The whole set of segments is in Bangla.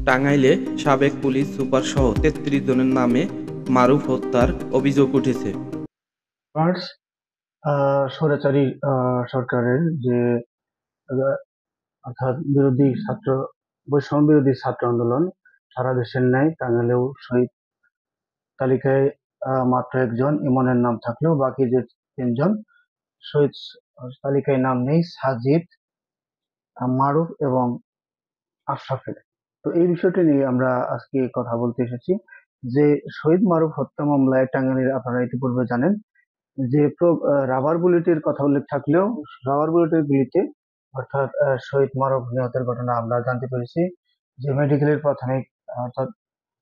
টাঙ্গাইলে সাবেক পুলিশ সুপার সহ ৩৩ জনের নামে মারুফ হত্যার অভিযোগ উঠেছে। মার্চ স্বৈরাচারী সরকারের যে আহ, অর্থাৎ বৈষম্য বিরোধী ছাত্র আন্দোলন সারা দেশের ন্যায় টাঙ্গাইলেও শহীদ তালিকায় মাত্র একজন ইমনের নাম থাকলেও বাকি যে তিনজন শহীদ তালিকায় নাম নেই, সাজিদ, মারুফ এবং আশরাফের। তো এই বিষয়টি নিয়ে আমরা আজকে কথা বলতে এসেছি যে শহীদ মারুফ হত্যা মামলায় টাঙ্গাইলের, আপনারা ইতিপূর্বে জানেন যে রাবার বুলেটের কথা উল্লেখ থাকলেও রাবার বুলেটের গুলিতে অর্থাৎ শহীদ মারুফ নিহতের ঘটনা আমরা জানতে পেরেছি যে মেডিকেলের প্রাথমিক অর্থাৎ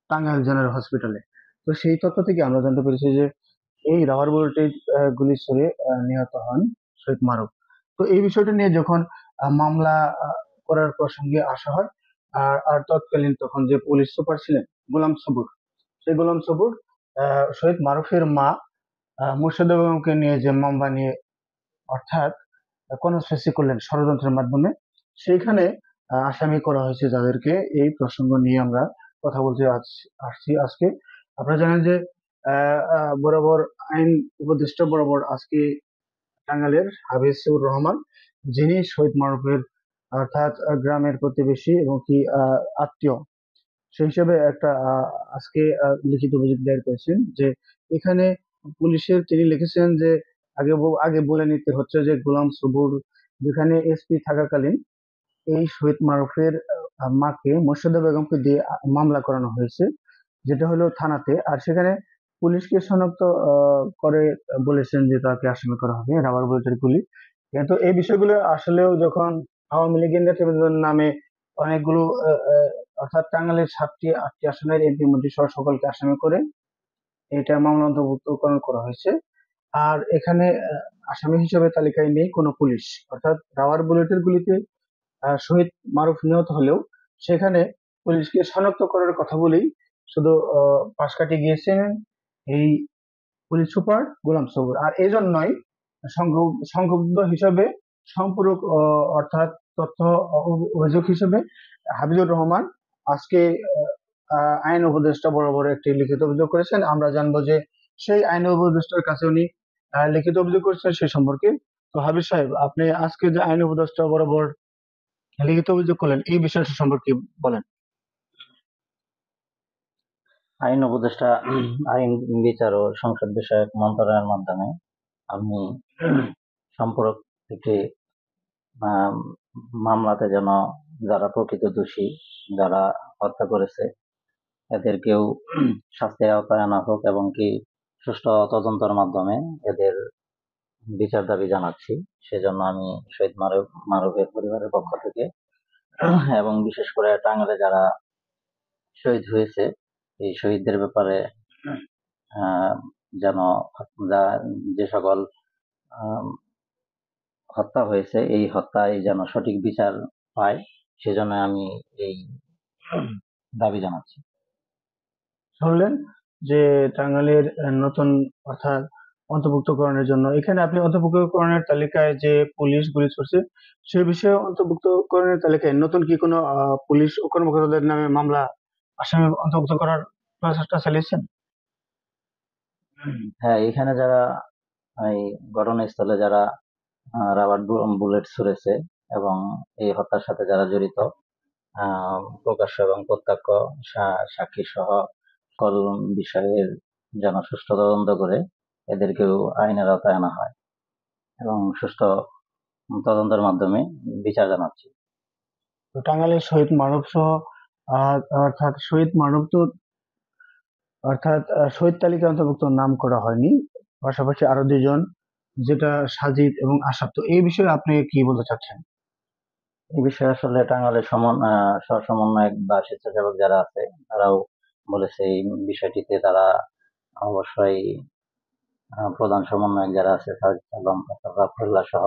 টাঙ্গাইল জেনারেল হসপিটালে। তো সেই তথ্য থেকে আমরা জানতে পেরেছি যে এই রাবার বুলেটের গুলি ছুড়ে নিহত হন শহীদ মারুফ। তো এই বিষয়টা নিয়ে যখন মামলা করার প্রসঙ্গে আসা হয়, আর তৎকালীন তখন যে পুলিশ সুপার ছিলেন গোলাম সবুর, সেই গোলাম সবুর শহীদ মারুফের মা মুর্শিদা বেগমকে নিয়ে যে মামলা নিয়ে অর্থাৎ কনস্পিরেসি করলেন ষড়যন্ত্রের মাধ্যমে, সেইখানে আসামি করা হয়েছে যাদেরকে। এই প্রসঙ্গ নিয়ে আমরা কথা বলতে আসছি আজকে। আপনারা জানেন যে বরাবর আইন উপদেষ্টা বরাবর আজকে টাঙ্গাইলের হাবিবুর রহমান, যিনি শহীদ মারুফের অর্থাৎ গ্রামের প্রতিবেশী এবং কি আত্মীয়, সেই হিসেবে একটা আজকে লিখিত অভিযোগ দায়ের করেছেন যে এখানে পুলিশের, তিনি লিখেছেন যে আগে বলে নিতে হচ্ছে যে গোলাম সবুর যেখানে এসপি থাকাকালীন এই শহীদ মারুফের মাকে মোর্শেদা বেগমকে দিয়ে মামলা করানো হয়েছে, যেটা হলো থানাতে। আর সেখানে পুলিশকে শনাক্ত করে বলেছেন যে তাকে আসামি করা হবে রাবার বুলেটের গুলি। কিন্তু এই বিষয়গুলো আসলেও যখন আওয়ামী লীগের নেতৃবৃন্দের নামে অনেকগুলো অর্থাৎ টাঙ্গাইলের 7টি-8টি আসনের এমপি মন্ত্রী সহ সকলকে আসামি করে এটা মামলা অন্তর্ভুক্তকরণ করা হয়েছে। আর এখানে আসামি হিসেবে তালিকায় নেই কোনো পুলিশ, অর্থাৎ রাবার বুলেটের গুলিতে শহীদ মারুফ নিহত হলেও সেখানে পুলিশকে শনাক্ত করার কথা বলেই শুধু পাশ কাটিয়ে গিয়েছেন এই পুলিশ সুপার গোলাম সবুর। আর এই জন্যই সংক্ষুব্ধ হিসেবে সম্পূরক অর্থাৎ তথ্য অভিযোগ হিসেবে হাবিবুর রহমান আজকে আইন উপদেষ্টা বরাবর একটি লিখিত অভিযোগ করেছেন। আমরা জানবো যে সেই আইন উপদেষ্টার কাছে উনি লিখিত অভিযোগ করেছেন সে সম্পর্কে। তো হাবিব সাহেব, আপনি আজকে যে আইন উপদেষ্টা বরাবর লিখিত অভিযোগ করলেন এই বিষয়টা সম্পর্কে বলেন। আইন উপদেষ্টা আইন বিচার ও সংসদ বিষয়ক মন্ত্রণালয়ের মাধ্যমে আমি সম্পূরক একটি মামলাতে যেন যারা প্রকৃত দোষী, যারা হত্যা করেছে এদেরকেও শাস্তির আওতায় আনা হোক এবং কি সুষ্ঠু তদন্তের মাধ্যমে এদের বিচার দাবি জানাচ্ছি। সেজন্য আমি শহীদ মারুফের পরিবারের পক্ষ থেকে এবং বিশেষ করে টাঙ্গাইলে যারা শহীদ হয়েছে এই শহীদদের ব্যাপারে যেন যে সকল হত্যা হয়েছে এই হত্যায় যেন সঠিক বিচার পায়, সেজন্য আমি এই দাবি জানাচ্ছি। শুনলেন যে টাঙ্গাইলের নতুন অর্থাৎ অন্তর্ভুক্তকরণের জন্য এখানে আপনি অন্তর্ভুক্তকরণের তালিকায় যে পুলিশ গুলি ছুটছে সে বিষয়ে অন্তর্ভুক্তকরণের তালিকায় নতুন কি কোনো পুলিশ ও কর্মকর্তাদের নামে মামলা আসামি অন্তর্ভুক্ত করার প্রচেষ্টা চালিয়েছেন? হ্যাঁ, এখানে যারা এই ঘটনাস্থলে যারা রাবার বুলেট ছুড়েছে এবং এই হত্যার সাথে যারা জড়িত প্রকাশ্য এবং প্রত্যক্ষ সাক্ষী সহ সকল বিষয়ের যেন সুষ্ঠু তদন্ত করে এদেরকেও আইনের আওতায় আনা হয় এবং সুষ্ঠু তদন্তের মাধ্যমে বিচার জানাচ্ছি। তো টাঙ্গাইলের শহীদ মানব সহ অর্থাৎ শহীদ মানব তো অর্থাৎ শহীদ তালিকায় অন্তর্ভুক্ত নাম করা হয়নি, পাশাপাশি আরো দুজন যেটা সাজিদ এবং আসাদ। তো এই বিষয়ে আপনি কি বলতে চাচ্ছেন? এই বিষয়ে আসলে টাঙ্গাইলের সমন্বয়ক বা স্বেচ্ছাসেবক যারা আছে তারাও বলেছে এই বিষয়টিতে তারা অবশ্যই প্রধান সমন্বয়ক যারা আছে রাফুল্লাহ সহ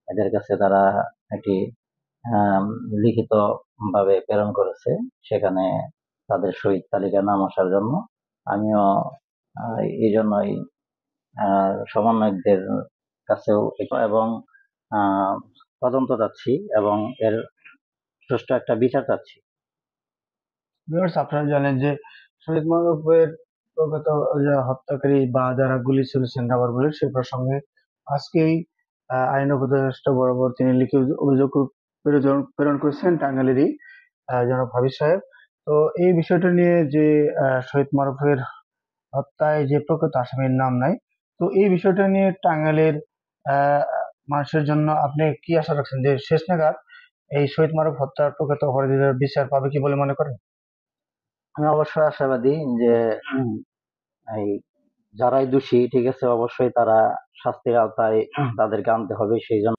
এদের কাছে তারা একটি লিখিত ভাবে প্রেরণ করেছে, সেখানে তাদের শহীদ তালিকায় নাম আসার জন্য। আমিও এই জন্যই সমন্বয়কদের কাছেও এবং তদন্ত চাচ্ছি এবং এর সুষ্ঠু একটা বিচার চাচ্ছি। ভিউয়ার্স, আপনারা জানেন যে শহীদ মাহবুবের প্রকৃত যে হত্যাকারী বা যারা গুলি ছুড়েছেন রাবার বুলেট সে প্রসঙ্গে আজকেই আইন উপদেষ্টা বরাবর তিনি লিখিত অভিযোগ প্রেরণ করেছেন টাঙ্গাইলেরই জনাব হাবিব সাহেব। তো এই বিষয়টা নিয়ে যে শহীদ মারুফের হত্যায় যে প্রকৃত আসামির নাম নাই, তো এই বিষয়টা নিয়ে টাঙ্গাইলের আহ, মানুষের জন্য আপনি কি আশা রাখছেন যে শেষ নাগাদ এই শহীদ মারুফ হত্যার প্রকৃত অপরাধীদের বিচার পাবে কি বলে মনে করেন? আমি অবশ্যই আশাবাদী যে এই যারাই দোষী, ঠিক আছে, অবশ্যই তারা শাস্তির আওতায় তাদেরকে আনতে হবে। সেই জন্য